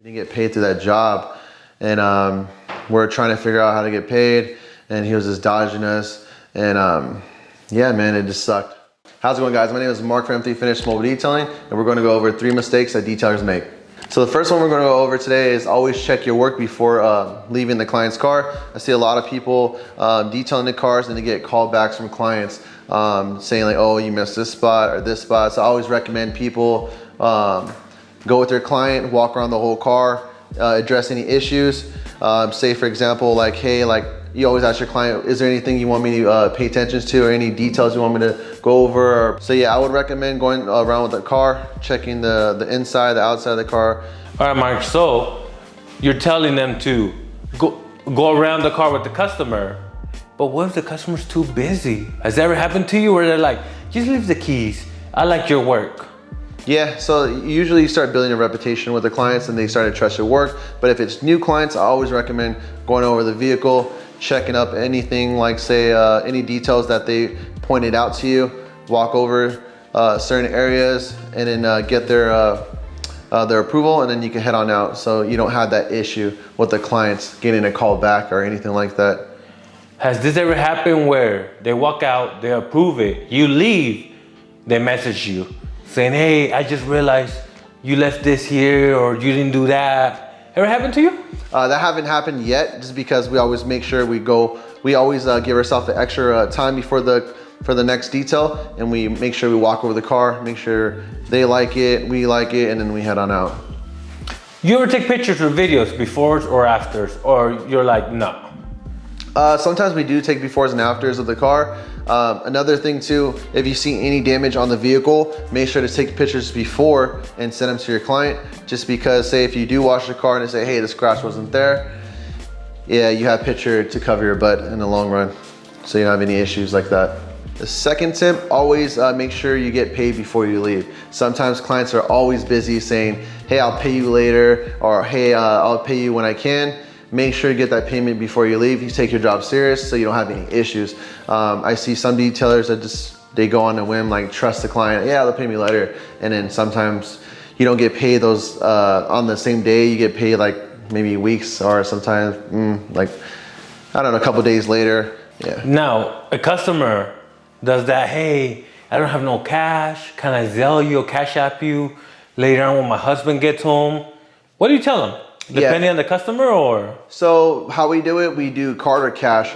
Didn't get paid through that job, and we're trying to figure out how to get paid, and he was just dodging us, and yeah, man, it just sucked. How's it going, guys? My name is Mark from M3 Finish Mobile Detailing, and we're going to go over 3 mistakes that detailers make. So the first one we're going to go over today is always check your work before leaving the client's car. I see a lot of people detailing the cars and they get callbacks from clients saying like, oh, you missed this spot or this spot. So I always recommend people go with your client, walk around the whole car, address any issues. Say for example, like, hey, like you always ask your client, is there anything you want me to pay attention to or any details you want me to go over? So yeah, I would recommend going around with the car, checking the inside, the outside of the car. All right, Mark, so you're telling them to go around the car with the customer, but what if the customer's too busy? Has that ever happened to you where they're like, just leave the keys, I like your work? Yeah, so usually you start building a reputation with the clients and they start to trust your work. But if it's new clients, I always recommend going over the vehicle, checking up anything like say any details that they pointed out to you, walk over certain areas and then get their approval, and then you can head on out so you don't have that issue with the clients getting a call back or anything like that. Has this ever happened where they walk out, they approve it, you leave, they message you saying, hey, I just realized you left this here or you didn't do that? Ever happened to you? That haven't happened yet, just because we always make sure we always give ourselves the extra time for the next detail, and we make sure we walk over the car, make sure they like it, we like it, and then we head on out. You ever take pictures or videos befores or afters, or you're like, no? Sometimes we do take befores and afters of the car. Another thing too, if you see any damage on the vehicle, make sure to take pictures before and send them to your client, just because say if you do wash the car and they say, hey, the scratch wasn't there, yeah, you have a picture to cover your butt in the long run, so you don't have any issues like that. The second tip, always make sure you get paid before you leave. Sometimes clients are always busy saying, hey, I'll pay you later, or hey, I'll pay you when I can. Make sure you get that payment before you leave. You take your job serious so you don't have any issues. I see some detailers that they go on a whim, like trust the client, yeah, they'll pay me later. And then sometimes you don't get paid those on the same day. You get paid like maybe weeks or sometimes like, I don't know, a couple days later, yeah. Now, a customer does that, hey, I don't have no cash. Can I Zelle you or Cash App you later on when my husband gets home? What do you tell them? Depending on the customer, or? So how we do it, we do card or cash.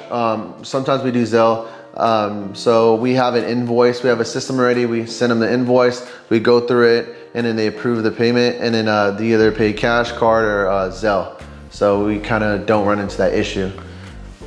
Sometimes we do Zelle. So we have an invoice, we have a system already, we send them the invoice, we go through it, and then they approve the payment, and then they either pay cash, card, or Zelle. So we kind of don't run into that issue.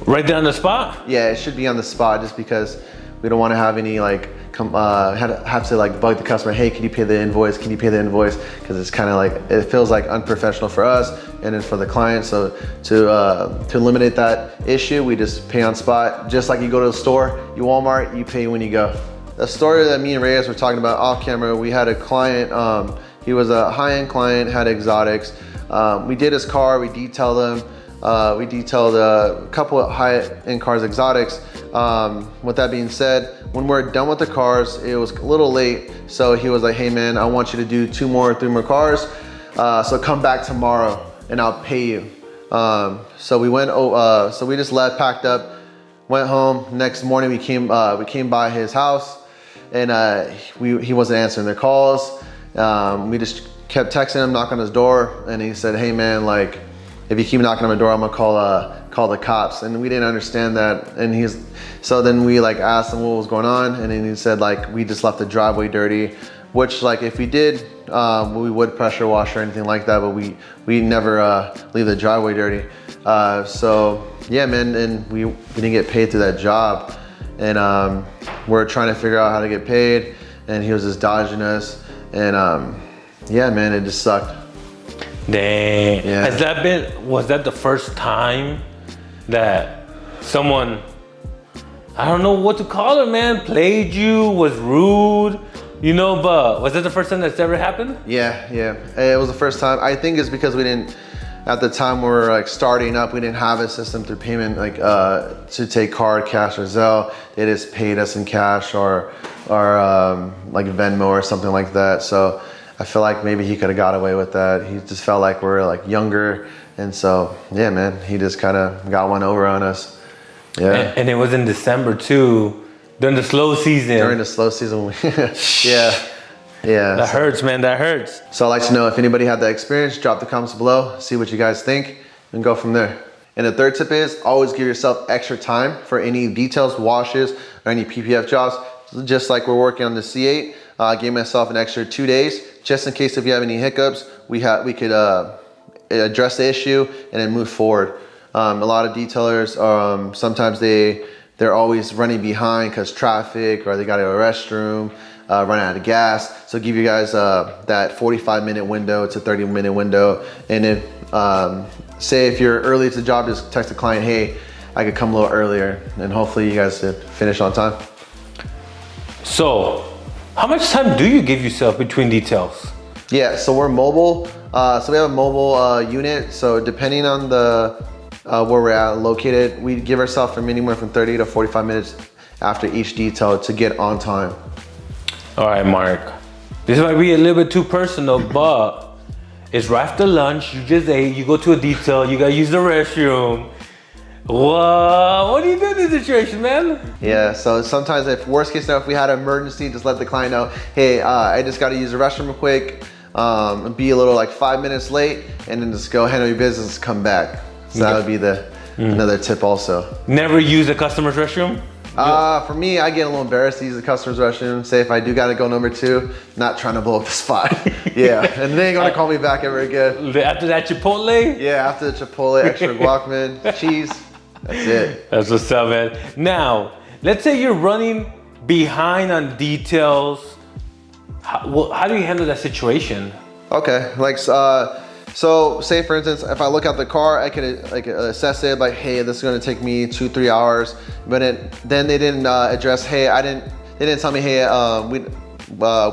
Right there on the spot? Yeah, it should be on the spot, just because we don't want to have any like have to like bug the customer, hey, can you pay the invoice, can you pay the invoice, because it's kind of like, it feels like unprofessional for us and then for the client. So to eliminate that issue, we just pay on spot, just like you go to the store, you Walmart, you pay when you go. The story that me and Reyes were talking about off camera, we had a client, he was a high-end client, had exotics. We did his car, we detailed them. We detailed a couple of high-end cars, exotics. With that being said, when we're done with the cars, it was a little late. So he was like, hey man, I want you to do 3 more cars. So come back tomorrow and I'll pay you. So we went, so we just left, packed up, went home. Next morning we came by his house, and he wasn't answering their calls. We just kept texting him, knock on his door, and he said, hey man, like, if you keep knocking on my door, I'm gonna call the cops. And we didn't understand that. And so then we like asked him what was going on, and then he said like, we just left the driveway dirty, which like if we did, we would pressure wash or anything like that, but we never leave the driveway dirty. So yeah, man, and we didn't get paid through that job. And we're trying to figure out how to get paid, and he was just dodging us. And yeah, man, it just sucked. Dang. Yeah. Was that the first time that someone, I don't know what to call it, man, played you, was rude, you know, but was that the first time that's ever happened? Yeah, it was the first time. I think it's because we didn't, at the time we were like starting up, we didn't have a system through payment, like to take card, cash, or Zelle. They just paid us in cash or like Venmo or something like that. So I feel like maybe he could have got away with that. He just felt like we're like younger. And so, yeah, man, he just kind of got one over on us. Yeah. And it was in December too, during the slow season. During the slow season. Yeah. Yeah. That hurts, man, that hurts. So I'd like to know if anybody had that experience, drop the comments below, see what you guys think, and go from there. And the third tip is always give yourself extra time for any details, washes, or any PPF jobs. Just like we're working on the C8, I gave myself an extra 2 days, just in case if you have any hiccups, we could address the issue and then move forward. A lot of detailers, sometimes they're always running behind because traffic, or they got to a restroom, run out of gas. So give you guys that 45-minute window to 30-minute window. And then say if you're early to the job, just text the client, hey, I could come a little earlier, and hopefully you guys finish on time. So, how much time do you give yourself between details? Yeah, so we're mobile. So we have a mobile unit. So depending on the where we're at located, we give ourselves from anywhere from 30 to 45 minutes after each detail to get on time. All right, Mark. This might be a little bit too personal, but it's right after lunch. You just ate. You go to a detail. You gotta use the restroom. Whoa, what do you do in this situation, man? Yeah, so sometimes if worst case scenario, if we had an emergency, just let the client know, hey, I just got to use the restroom real quick, be a little like 5 minutes late, and then just go handle your business, come back. So that would be another tip also. Never use a customer's restroom? For me, I get a little embarrassed to use the customer's restroom. Say if I do got to go number 2, not trying to blow up the spot. Yeah, and they ain't gonna call me back ever again. After that Chipotle? Yeah, after the Chipotle, extra guacamole, cheese. That's it. That's what's up, man. Now, let's say you're running behind on details. How do you handle that situation? Okay, like so say for instance, if I look at the car, I can assess it like, hey, this is gonna take me 2-3 hours. But then they didn't address, hey, they didn't tell me, hey, we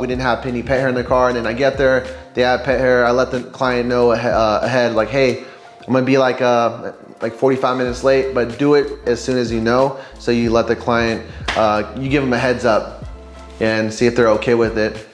didn't have any pet hair in the car. And then I get there, they have pet hair. I let the client know ahead, like, hey, I'm gonna be like 45 minutes late, but do it as soon as you know. So you let the client, you give them a heads up and see if they're okay with it.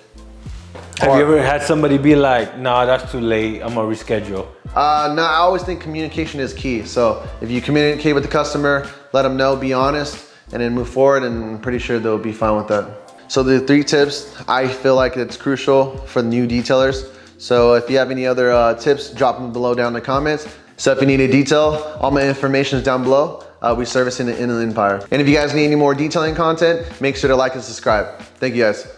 Have you ever had somebody be like, nah, that's too late, I'm gonna reschedule? No, I always think communication is key. So if you communicate with the customer, let them know, be honest, and then move forward, and I'm pretty sure they'll be fine with that. So the 3 tips, I feel like it's crucial for new detailers. So if you have any other tips, drop them below down in the comments. So if you need a detail, all my information is down below. We service in the Inland Empire. And if you guys need any more detailing content, make sure to like and subscribe. Thank you guys.